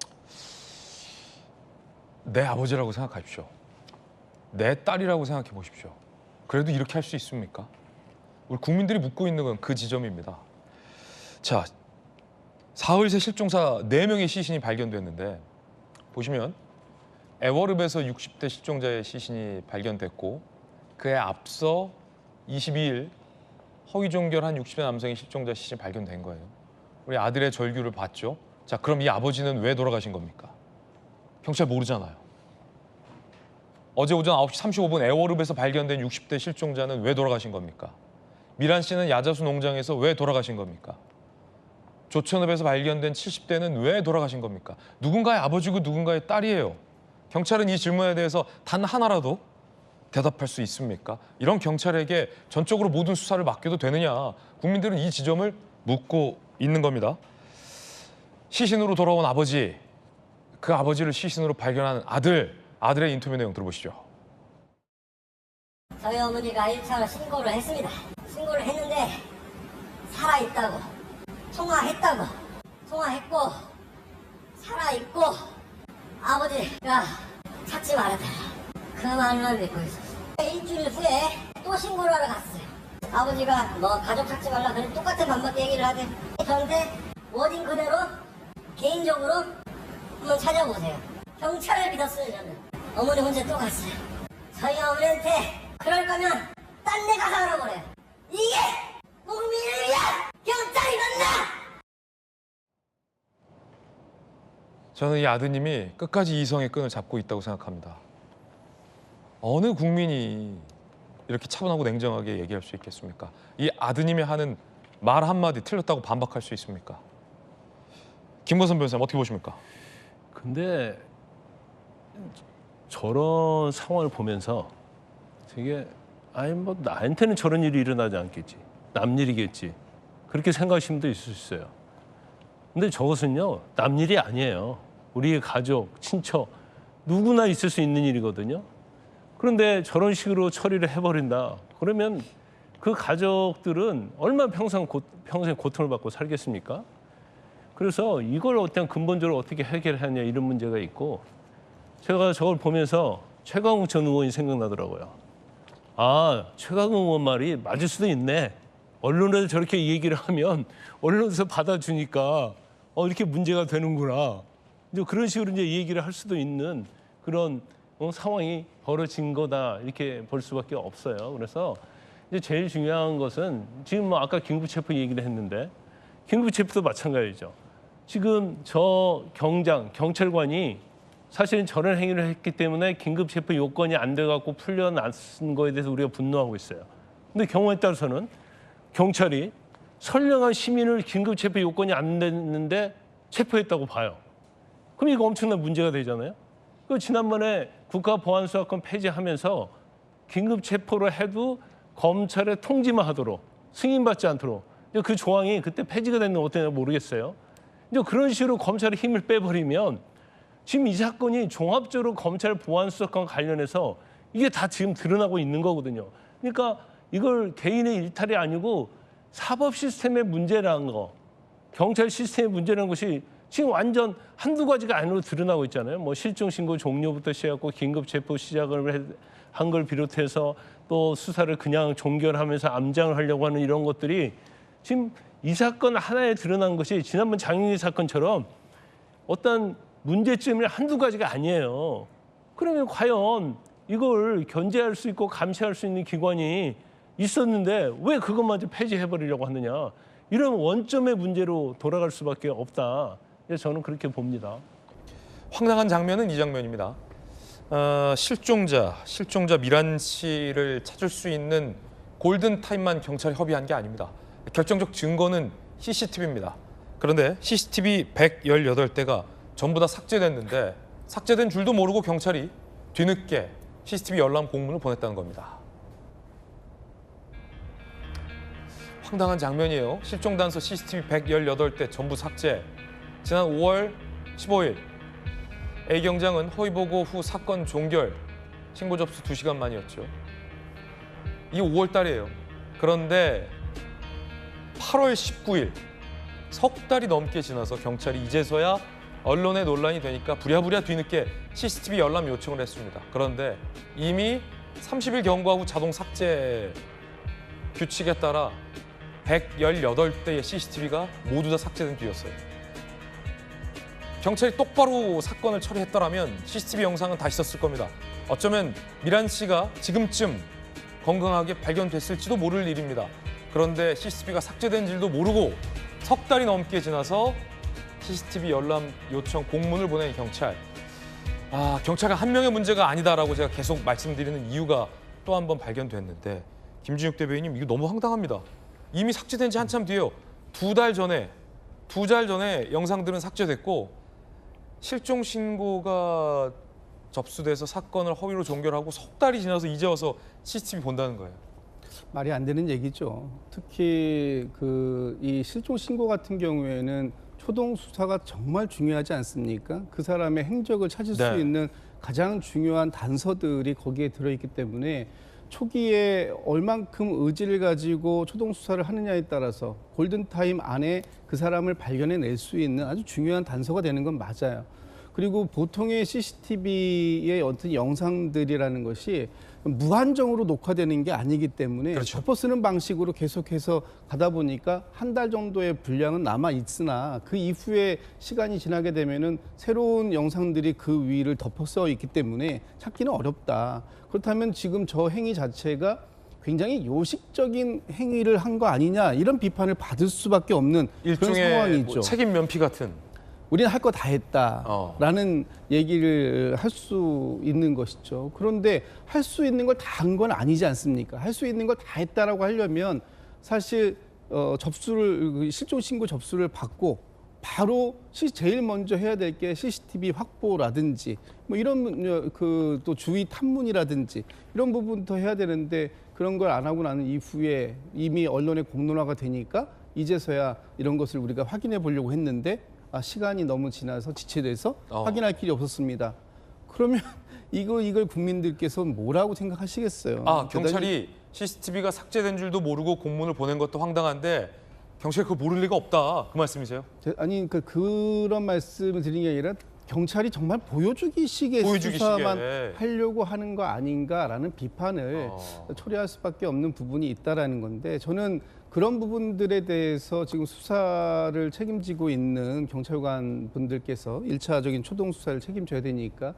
내 아버지라고 생각하십시오. 내 딸이라고 생각해 보십시오. 그래도 이렇게 할 수 있습니까? 우리 국민들이 묻고 있는 건 그 지점입니다. 자, 사흘 새 실종사 4명의 시신이 발견됐는데 보시면 애월읍에서 60대 실종자의 시신이 발견됐고 그에 앞서 22일 허위 종결한 60대 남성의 실종자 시신이 발견된 거예요. 우리 아들의 절규를 봤죠. 자, 그럼 이 아버지는 왜 돌아가신 겁니까? 경찰 모르잖아요. 어제 오전 9시 35분 애월읍에서 발견된 60대 실종자는 왜 돌아가신 겁니까? 미란 씨는 야자수 농장에서 왜 돌아가신 겁니까? 조천읍에서 발견된 70대는 왜 돌아가신 겁니까? 누군가의 아버지고 누군가의 딸이에요. 경찰은 이 질문에 대해서 단 하나라도 대답할 수 있습니까? 이런 경찰에게 전적으로 모든 수사를 맡겨도 되느냐? 국민들은 이 지점을 묻고 있는 겁니다. 시신으로 돌아온 아버지, 그 아버지를 시신으로 발견한 아들의 인터뷰 내용 들어보시죠. 저희 어머니가 1차로 신고를 했습니다. 신고를 했는데 살아있다고, 통화했고, 살아있고, 아버지가 찾지 말아달라. 그 말만 믿고 있었어요. 일주일 후에 또 신고를 하러 갔어요. 아버지가 뭐 가족 찾지 말라 그런 똑같은 반복의 얘기를 하대. 그런데 워딩 그대로 개인적으로 한번 찾아보세요. 경찰을 믿었어요, 저는. 어머니 혼자 또 갔어요. 저희 어머니한테 그럴 거면 딴 데 가서 하라고 그래요. 이게 국민을 위한 경찰이 맞나? 저는 이 아드님이 끝까지 이성의 끈을 잡고 있다고 생각합니다. 어느 국민이 이렇게 차분하고 냉정하게 얘기할 수 있겠습니까? 이 아드님이 하는 말 한마디 틀렸다고 반박할 수 있습니까? 김건선 변호사님 어떻게 보십니까? 근데 저런 상황을 보면서 되게 아니 뭐 나한테는 저런 일이 일어나지 않겠지. 남 일이겠지. 그렇게 생각하시는 분도 있을 수 있어요. 근데 저것은요. 남 일이 아니에요. 우리의 가족, 친척 누구나 있을 수 있는 일이거든요. 그런데 저런 식으로 처리를 해버린다. 그러면 그 가족들은 얼마나 평생 고통을 받고 살겠습니까? 그래서 이걸 어떤 근본적으로 어떻게 해결하냐 이런 문제가 있고 제가 저걸 보면서 최강욱 전 의원이 생각나더라고요. 아, 최강욱 의원 말이 맞을 수도 있네. 언론에서 저렇게 얘기를 하면 언론에서 받아주니까 이렇게 문제가 되는구나. 이제 그런 식으로 이제 얘기를 할 수도 있는 그런 상황이 벌어진 거다 이렇게 볼 수밖에 없어요. 그래서 이제 제일 중요한 것은 지금 뭐 아까 긴급 체포 얘기를 했는데 긴급 체포도 마찬가지죠. 지금 저 경찰관이 사실은 저런 행위를 했기 때문에 긴급 체포 요건이 안 돼갖고 풀려났은 거에 대해서 우리가 분노하고 있어요. 근데 경우에 따라서는 경찰이 선량한 시민을 긴급 체포 요건이 안 됐는데 체포했다고 봐요. 그럼 이거 엄청난 문제가 되잖아요. 그 지난번에 국가보안수사권 폐지하면서 긴급 체포를 해도 검찰에 통지만 하도록 승인받지 않도록 그 조항이 그때 폐지가 됐는 어땠나 모르겠어요. 이제 그런 식으로 검찰의 힘을 빼버리면 지금 이 사건이 종합적으로 검찰 보안수사권 관련해서 이게 다 지금 드러나고 있는 거거든요. 그러니까 이걸 개인의 일탈이 아니고 사법 시스템의 문제라는 거, 경찰 시스템의 문제라는 것이 지금 완전 한두 가지가 아니로 드러나고 있잖아요. 뭐 실종 신고 종료부터 시작하고 긴급 체포 시작을 한 걸 비롯해서 또 수사를 그냥 종결하면서 암장을 하려고 하는 이런 것들이 지금 이 사건 하나에 드러난 것이 지난번 장윤희 사건처럼 어떤 문제점이 한두 가지가 아니에요. 그러면 과연 이걸 견제할 수 있고 감시할 수 있는 기관이 있었는데 왜 그것만 좀 폐지해버리려고 하느냐. 이런 원점의 문제로 돌아갈 수밖에 없다. 저는 그렇게 봅니다. 황당한 장면은 이 장면입니다. 실종자 미란 씨를 찾을 수 있는 골든 타임만 경찰이 협의한 게 아닙니다. 결정적 증거는 CCTV입니다. 그런데 CCTV 118대가 전부 다 삭제됐는데 삭제된 줄도 모르고 경찰이 뒤늦게 CCTV 열람 공문을 보냈다는 겁니다. 황당한 장면이에요. 실종 단서 CCTV 118대 전부 삭제. 지난 5월 15일 A 경장은 허위 보고 후 사건 종결, 신고 접수 2시간 만이었죠. 이 5월 달이에요. 그런데 8월 19일 석 달이 넘게 지나서 경찰이 이제서야 언론에 논란이 되니까 부랴부랴 뒤늦게 CCTV 열람 요청을 했습니다. 그런데 이미 30일 경과 후 자동 삭제 규칙에 따라 118대의 CCTV가 모두 다 삭제된 뒤였어요. 경찰이 똑바로 사건을 처리했더라면 CCTV 영상은 다시 썼을 겁니다. 어쩌면 미란 씨가 지금쯤 건강하게 발견됐을지도 모를 일입니다. 그런데 CCTV가 삭제된 줄도 모르고 석 달이 넘게 지나서 CCTV 열람 요청 공문을 보낸 경찰. 경찰가 한 명의 문제가 아니다라고 제가 계속 말씀드리는 이유가 또 한 번 발견됐는데 김준욱 대변인님 이거 너무 황당합니다. 이미 삭제된 지 한참 뒤에요. 두 달 전에 영상들은 삭제됐고 실종 신고가 접수돼서 사건을 허위로 종결하고 석 달이 지나서 이제 와서 CCTV 본다는 거예요. 말이 안 되는 얘기죠. 특히 이 실종 신고 같은 경우에는 초동 수사가 정말 중요하지 않습니까? 그 사람의 행적을 찾을 수 있는 가장 중요한 단서들이 거기에 들어있기 때문에 초기에 얼만큼 의지를 가지고 초동 수사를 하느냐에 따라서 골든타임 안에 그 사람을 발견해낼 수 있는 아주 중요한 단서가 되는 건 맞아요. 그리고 보통의 CCTV의 어떤 영상들이라는 것이 무한정으로 녹화되는 게 아니기 때문에 덮어쓰는 방식으로 계속해서 가다 보니까 한 달 정도의 분량은 남아 있으나 그 이후에 시간이 지나게 되면은 새로운 영상들이 그 위를 덮어써 있기 때문에 찾기는 어렵다. 그렇다면 지금 저 행위 자체가 굉장히 요식적인 행위를 한 거 아니냐 이런 비판을 받을 수밖에 없는 그런 상황이죠. 책임 면피 같은. 우리는 할 거 다 했다라는 얘기를 할 수 있는 것이죠. 그런데 할 수 있는 걸 다 한 건 아니지 않습니까? 할 수 있는 걸 다 했다라고 하려면 사실 실종 신고 접수를 받고 바로 제일 먼저 해야 될 게 CCTV 확보라든지 뭐 이런 또 주의 탐문이라든지 이런 부분부터 해야 되는데 그런 걸 안 하고 나는 이후에 이미 언론에 공론화가 되니까 이제서야 이런 것을 우리가 확인해 보려고 했는데 시간이 너무 지나서 지체돼서 확인할 길이 없었습니다. 그러면 이걸 국민들께서 뭐라고 생각하시겠어요? 경찰이 CCTV가 삭제된 줄도 모르고 공문을 보낸 것도 황당한데 경찰이 그걸 모를 리가 없다. 그 말씀이세요? 아니 그런 말씀을 드린 게 아니라 경찰이 정말 보여주기식의 수사만 하려고 하는 거 아닌가라는 비판을 초래할 수밖에 없는 부분이 있다라는 건데 저는 그런 부분들에 대해서 지금 수사를 책임지고 있는 경찰관 분들께서 1차적인 초동 수사를 책임져야 되니까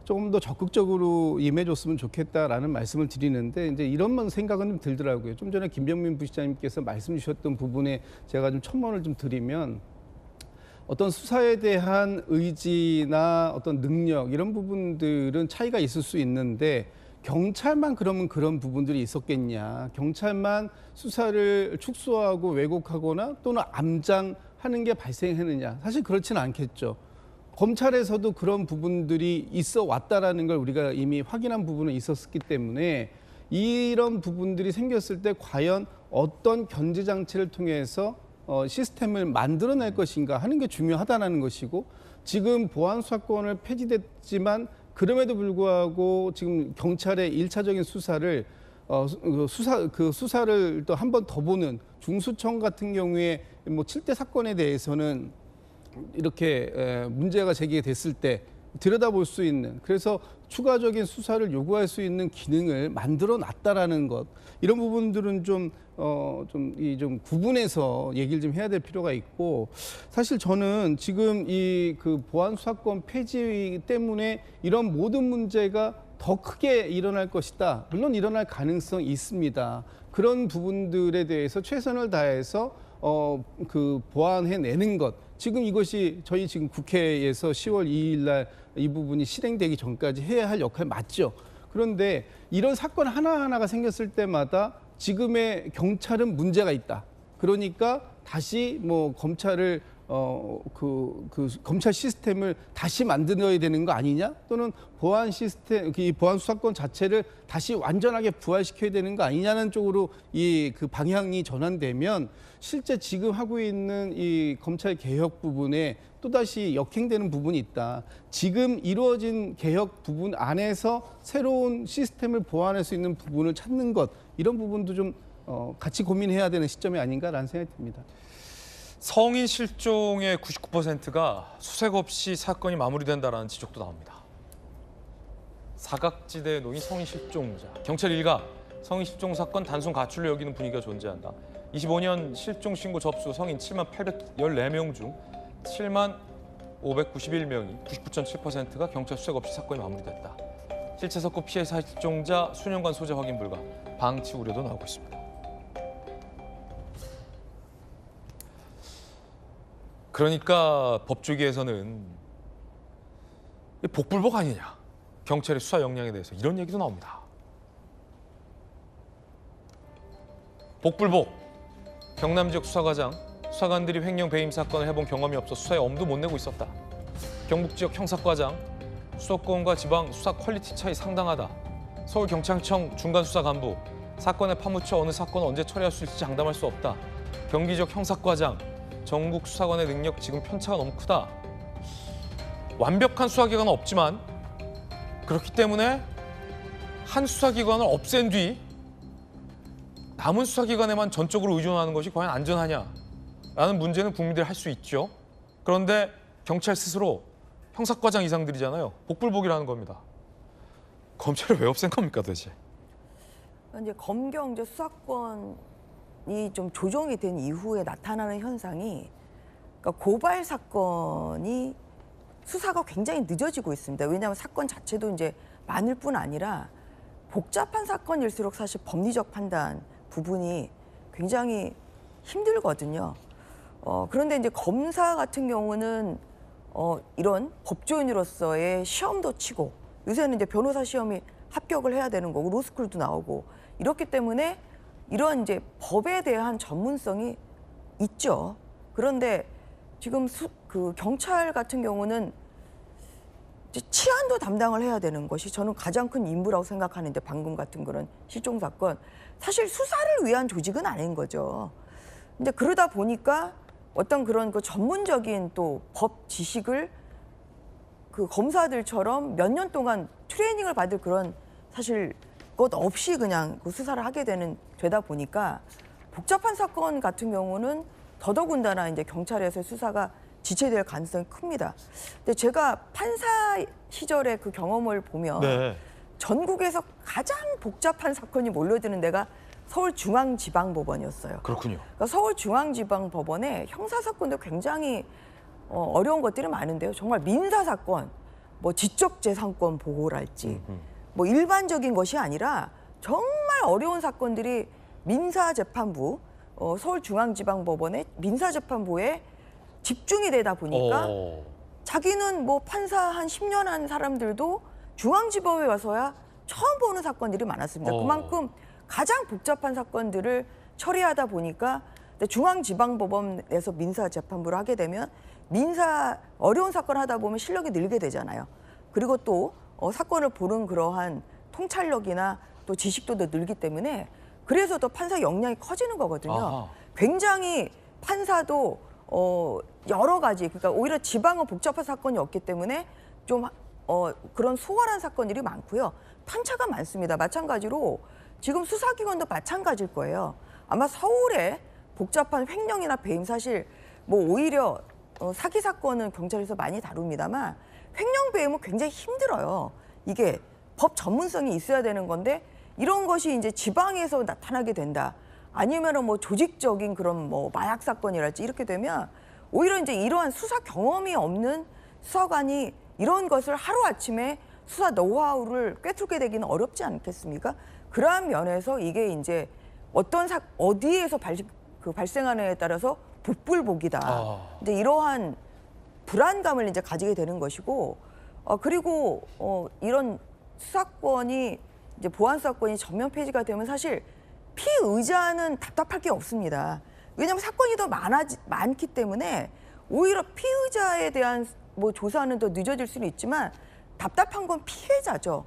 조금 더 적극적으로 임해줬으면 좋겠다라는 말씀을 드리는데 이제 이런 생각은 좀 들더라고요. 좀 전에 김병민 부시장님께서 말씀 주셨던 부분에 제가 좀 첨언을 좀 드리면 어떤 수사에 대한 의지나 어떤 능력 이런 부분들은 차이가 있을 수 있는데 경찰만 그러면 그런 부분들이 있었겠냐. 경찰만 수사를 축소하고 왜곡하거나 또는 암장하는 게 발생했느냐. 사실 그렇지는 않겠죠. 검찰에서도 그런 부분들이 있어 왔다라는 걸 우리가 이미 확인한 부분은 있었기 때문에 이런 부분들이 생겼을 때 과연 어떤 견제 장치를 통해서 시스템을 만들어낼 것인가 하는 게 중요하다는 것이고 지금 보안 수사권을 폐지됐지만 그럼에도 불구하고 지금 경찰의 1차적인 수사를 수사를 또 한 번 더 보는 중수청 같은 경우에 뭐 7대 사건에 대해서는 이렇게 문제가 제기됐을 때 들여다볼 수 있는 그래서 추가적인 수사를 요구할 수 있는 기능을 만들어 놨다라는 것 이런 부분들은 좀 구분해서 얘기를 좀 해야 될 필요가 있고 사실 저는 지금 이 보안 수사권 폐지 때문에 이런 모든 문제가 더 크게 일어날 것이다. 물론 일어날 가능성이 있습니다. 그런 부분들에 대해서 최선을 다해서 그 보완해내는 것. 지금 이것이 저희 지금 국회에서 10월 2일 날 이 부분이 실행되기 전까지 해야 할 역할 맞죠. 그런데 이런 사건 하나하나가 생겼을 때마다 지금의 경찰은 문제가 있다. 그러니까 다시 뭐 검찰을 그 검찰 시스템을 다시 만들어야 되는 거 아니냐? 또는 보안 시스템, 이 보안 수사권 자체를 다시 완전하게 부활시켜야 되는 거 아니냐는 쪽으로 이 그 방향이 전환되면 실제 지금 하고 있는 이 검찰 개혁 부분에 또다시 역행되는 부분이 있다. 지금 이루어진 개혁 부분 안에서 새로운 시스템을 보완할 수 있는 부분을 찾는 것, 이런 부분도 좀 같이 고민해야 되는 시점이 아닌가라는 생각이 듭니다. 성인 실종의 99%가 수색 없이 사건이 마무리된다라는 지적도 나옵니다. 사각지대에 놓인 성인 실종자. 경찰 일가 성인 실종 사건 단순 가출로 여기는 분위기가 존재한다. 25년 실종 신고 접수 성인 7만 814명 중 7만 591명이 99.7%가 경찰 수색 없이 사건이 마무리됐다. 실체 석고 피해 실종자 수년간 소재 확인 불가. 방치 우려도 나오고 있습니다. 그러니까 법조계에서는 복불복 아니냐, 경찰의 수사 역량에 대해서 이런 얘기도 나옵니다. 복불복, 경남 지역 수사과장, 수사관들이 횡령 배임 사건을 해본 경험이 없어 수사에 엄두 못 내고 있었다. 경북 지역 형사과장, 수도권과 지방 수사 퀄리티 차이 상당하다. 서울경찰청 중간수사 간부, 사건에 파묻혀 어느 사건을 언제 처리할 수 있을지 장담할 수 없다. 경기 지역 형사과장, 전국 수사관의 능력 지금 편차가 너무 크다. 완벽한 수사기관은 없지만 그렇기 때문에 한 수사기관을 없앤 뒤 남은 수사기관에만 전적으로 의존하는 것이 과연 안전하냐라는 문제는 국민들이 할 수 있죠. 그런데 경찰 스스로 형사과장 이상들이잖아요. 복불복이라는 겁니다. 검찰을 왜 없앤 겁니까 도대체? 이제 검경 이제 수사권이 좀 조정이 된 이후에 나타나는 현상이, 그러니까 고발 사건이 수사가 굉장히 늦어지고 있습니다. 왜냐하면 사건 자체도 이제 많을 뿐 아니라 복잡한 사건일수록 사실 법리적 판단 부분이 굉장히 힘들거든요. 그런데 이제 검사 같은 경우는 이런 법조인으로서의 시험도 치고, 요새는 이제 변호사 시험이 합격을 해야 되는 거고 로스쿨도 나오고 이렇기 때문에 이런 이제 법에 대한 전문성이 있죠. 그런데 지금 그 경찰 같은 경우는 이제 치안도 담당을 해야 되는 것이 저는 가장 큰 임무라고 생각하는데, 방금 같은 그런 실종 사건 사실 수사를 위한 조직은 아닌 거죠. 근데 그러다 보니까 어떤 그런 그 전문적인 또 법 지식을 그 검사들처럼 몇 년 동안 트레이닝을 받을 그런 사실 것 없이 그냥 그 수사를 하게 되다 보니까 복잡한 사건 같은 경우는 더더군다나 이제 경찰에서 수사가 지체될 가능성이 큽니다. 근데 제가 판사 시절의 그 경험을 보면 네. 전국에서 가장 복잡한 사건이 몰려드는 데가 서울중앙지방법원이었어요. 그렇군요. 그러니까 서울중앙지방법원에 형사사건도 굉장히 어려운 것들이 많은데요. 정말 민사사건, 뭐 지적재산권 보호랄지 뭐 일반적인 것이 아니라 정말 어려운 사건들이 민사재판부, 서울중앙지방법원의 민사재판부에 집중이 되다 보니까 자기는 뭐 판사 한 10년 한 사람들도 중앙지법에 와서야 처음 보는 사건들이 많았습니다. 그만큼 가장 복잡한 사건들을 처리하다 보니까 중앙지방법원에서 민사재판부를 하게 되면 어려운 사건 하다 보면 실력이 늘게 되잖아요. 그리고 또 사건을 보는 그러한 통찰력이나 또 지식도 더 늘기 때문에 그래서 더 판사 역량이 커지는 거거든요. 아하. 굉장히 판사도 여러 가지, 그러니까 오히려 지방은 복잡한 사건이 없기 때문에 좀 그런 소홀한 사건들이 많고요. 편차가 많습니다. 마찬가지로 지금 수사기관도 마찬가지일 거예요. 아마 서울에 복잡한 횡령이나 배임, 사실 뭐 오히려 사기 사건은 경찰에서 많이 다룹니다만 횡령 배임은 굉장히 힘들어요. 이게 법 전문성이 있어야 되는 건데 이런 것이 이제 지방에서 나타나게 된다. 아니면은 뭐 조직적인 그런 뭐 마약 사건이랄지 이렇게 되면 오히려 이제 이러한 수사 경험이 없는 수사관이 이런 것을 하루아침에 수사 노하우를 꿰뚫게 되기는 어렵지 않겠습니까? 그러한 면에서 이게 이제 어디에서 그 발생하느냐에 따라서 복불복이다. 이제 이러한 불안감을 이제 가지게 되는 것이고, 그리고 이런 수사권이 이제 보안 수사권이 전면 폐지가 되면 사실 피의자는 답답할 게 없습니다. 왜냐하면 사건이 더 많기 때문에 오히려 피의자에 대한 뭐 조사는 더 늦어질 수는 있지만 답답한 건 피해자죠.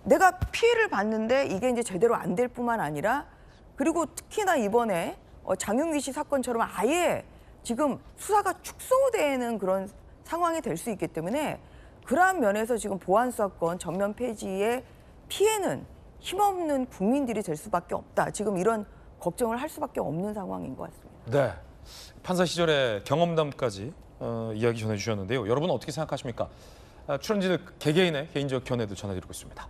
내가 피해를 봤는데 이게 이제 제대로 안 될 뿐만 아니라, 그리고 특히나 이번에 장윤기 씨 사건처럼 아예 지금 수사가 축소되는 그런 상황이 될 수 있기 때문에 그러한 면에서 지금 보안 수사권 전면 폐지의 피해는 힘없는 국민들이 될 수밖에 없다. 지금 이런 걱정을 할 수밖에 없는 상황인 것 같습니다. 네, 판사 시절의 경험담까지 이야기 전해주셨는데요. 여러분 어떻게 생각하십니까? 출연진들 개개인의 개인적 견해도 전해드리고 있습니다.